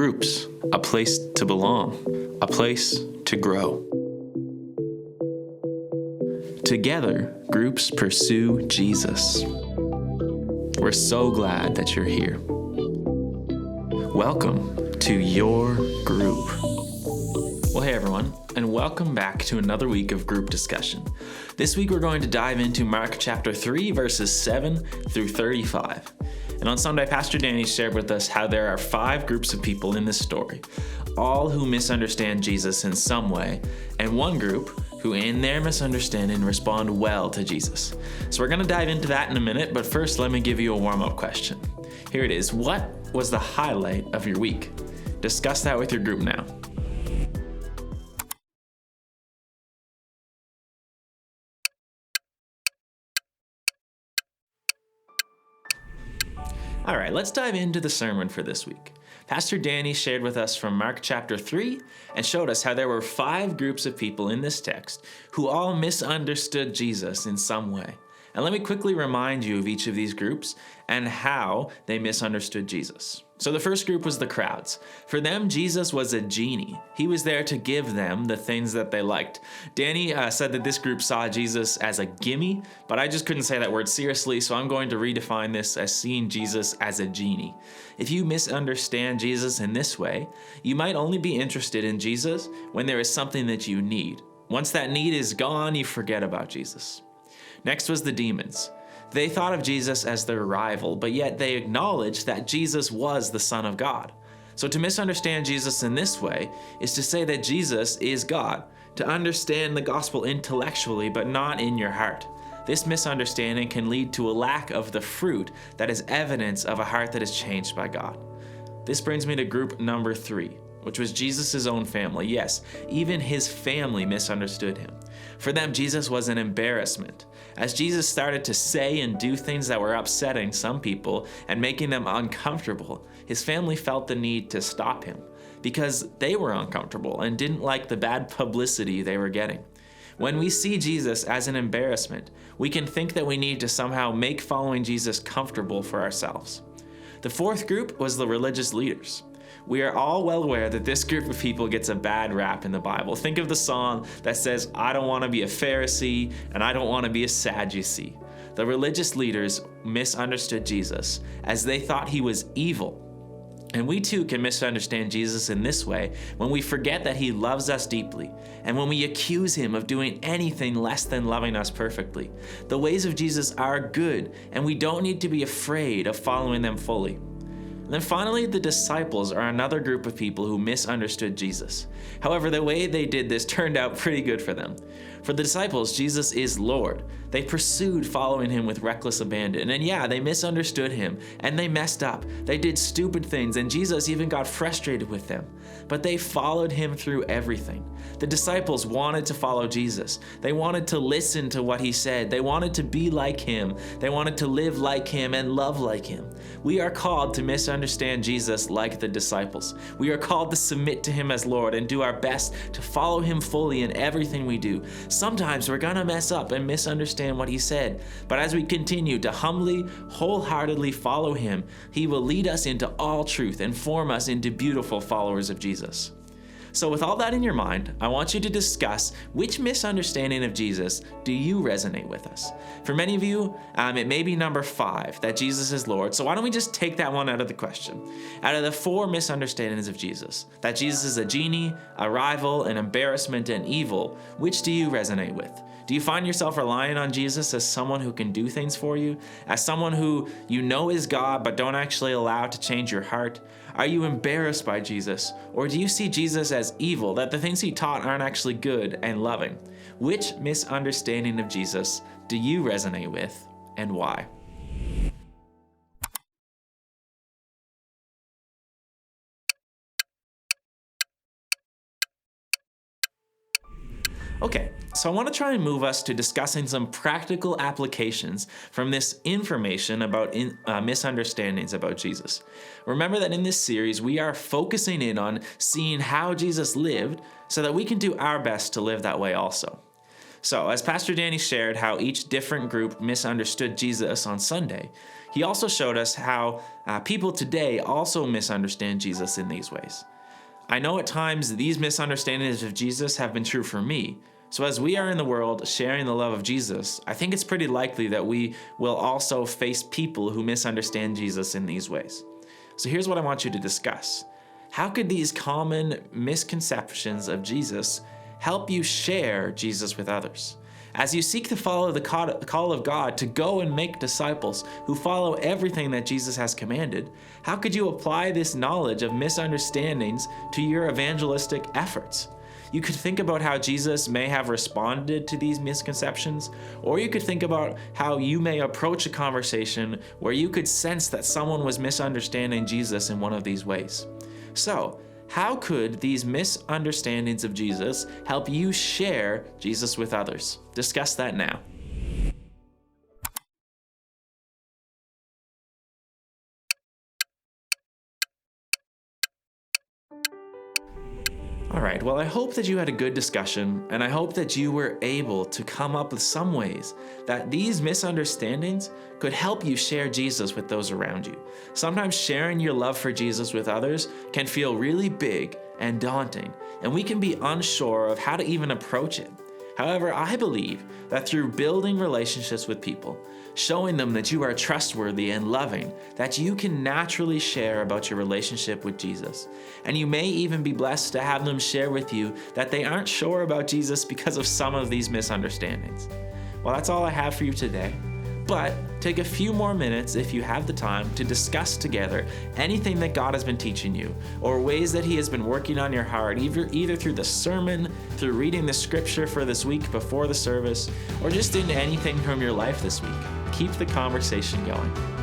Groups, a place to belong, a place to grow. Together, groups pursue Jesus. We're so glad that you're here. Welcome to your group. Well, hey everyone, and welcome back to another week of group discussion. This week we're going to dive into Mark chapter 3, verses 7 through 35. And on Sunday, Pastor Danny shared with us how there are 5 groups of people in this story, all who misunderstand Jesus in some way, and one group who in their misunderstanding respond well to Jesus. So we're going to dive into that in a minute, but first let me give you a warm-up question. Here it is. What was the highlight of your week? Discuss that with your group now. All right, let's dive into the sermon for this week. Pastor Danny shared with us from Mark chapter 3 and showed us how there were 5 groups of people in this text who all misunderstood Jesus in some way. And let me quickly remind you of each of these groups and how they misunderstood Jesus. So the first group was the crowds. For them, Jesus was a genie. He was there to give them the things that they liked. Danny said that this group saw Jesus as a gimme, but I just couldn't say that word seriously, so I'm going to redefine this as seeing Jesus as a genie. If you misunderstand Jesus in this way, you might only be interested in Jesus when there is something that you need. Once that need is gone, you forget about Jesus. Next was the demons. They thought of Jesus as their rival, but yet they acknowledged that Jesus was the Son of God. So to misunderstand Jesus in this way is to say that Jesus is God, to understand the gospel intellectually but not in your heart. This misunderstanding can lead to a lack of the fruit that is evidence of a heart that is changed by God. This brings me to group number 3, which was Jesus' own family. Yes, even his family misunderstood him. For them, Jesus was an embarrassment. As Jesus started to say and do things that were upsetting some people and making them uncomfortable, his family felt the need to stop him because they were uncomfortable and didn't like the bad publicity they were getting. When we see Jesus as an embarrassment, we can think that we need to somehow make following Jesus comfortable for ourselves. The fourth group was the religious leaders. We are all well aware that this group of people gets a bad rap in the Bible. Think of the song that says, "I don't want to be a Pharisee and I don't want to be a Sadducee." The religious leaders misunderstood Jesus as they thought he was evil. And we too can misunderstand Jesus in this way when we forget that he loves us deeply and when we accuse him of doing anything less than loving us perfectly. The ways of Jesus are good, and we don't need to be afraid of following them fully. And then finally, the disciples are another group of people who misunderstood Jesus. However, the way they did this turned out pretty good for them. For the disciples, Jesus is Lord. They pursued following him with reckless abandon. And yeah, they misunderstood him and they messed up. They did stupid things and Jesus even got frustrated with them. But they followed him through everything. The disciples wanted to follow Jesus. They wanted to listen to what he said. They wanted to be like him. They wanted to live like him and love like him. We are called to misunderstand Jesus like the disciples. We are called to submit to him as Lord and do our best to follow him fully in everything we do. Sometimes we're gonna mess up and misunderstand what he said, but as we continue to humbly, wholeheartedly follow him, he will lead us into all truth and form us into beautiful followers of Jesus. So with all that in your mind, I want you to discuss which misunderstanding of Jesus do you resonate with us. For many of you, it may be number 5, that Jesus is Lord. So why don't we just take that one out of the question? Out of the 4 misunderstandings of Jesus, that Jesus is a genie, a rival, an embarrassment, and evil, which do you resonate with? Do you find yourself relying on Jesus as someone who can do things for you? As someone who you know is God but don't actually allow to change your heart? Are you embarrassed by Jesus? Or do you see Jesus as evil, that the things he taught aren't actually good and loving? Which misunderstanding of Jesus do you resonate with, and why? Okay, so I want to try and move us to discussing some practical applications from this information about misunderstandings about Jesus. Remember that in this series, we are focusing in on seeing how Jesus lived so that we can do our best to live that way also. So, as Pastor Danny shared how each different group misunderstood Jesus on Sunday, He also showed us how people today also misunderstand Jesus in these ways. I know at times these misunderstandings of Jesus have been true for me. So as we are in the world sharing the love of Jesus, I think it's pretty likely that we will also face people who misunderstand Jesus in these ways. So here's what I want you to discuss. How could these common misconceptions of Jesus help you share Jesus with others? As you seek to follow the call of God to go and make disciples who follow everything that Jesus has commanded, how could you apply this knowledge of misunderstandings to your evangelistic efforts? You could think about how Jesus may have responded to these misconceptions, or you could think about how you may approach a conversation where you could sense that someone was misunderstanding Jesus in one of these ways. So, how could these misunderstandings of Jesus help you share Jesus with others? Discuss that now. All right, well, I hope that you had a good discussion, and I hope that you were able to come up with some ways that these misunderstandings could help you share Jesus with those around you. Sometimes sharing your love for Jesus with others can feel really big and daunting, and we can be unsure of how to even approach it. However, I believe that through building relationships with people, showing them that you are trustworthy and loving, that you can naturally share about your relationship with Jesus. And you may even be blessed to have them share with you that they aren't sure about Jesus because of some of these misunderstandings. Well, that's all I have for you today. But take a few more minutes if you have the time to discuss together anything that God has been teaching you, or ways that He has been working on your heart, either through the sermon, through reading the scripture for this week before the service, or just in anything from your life this week. Keep the conversation going.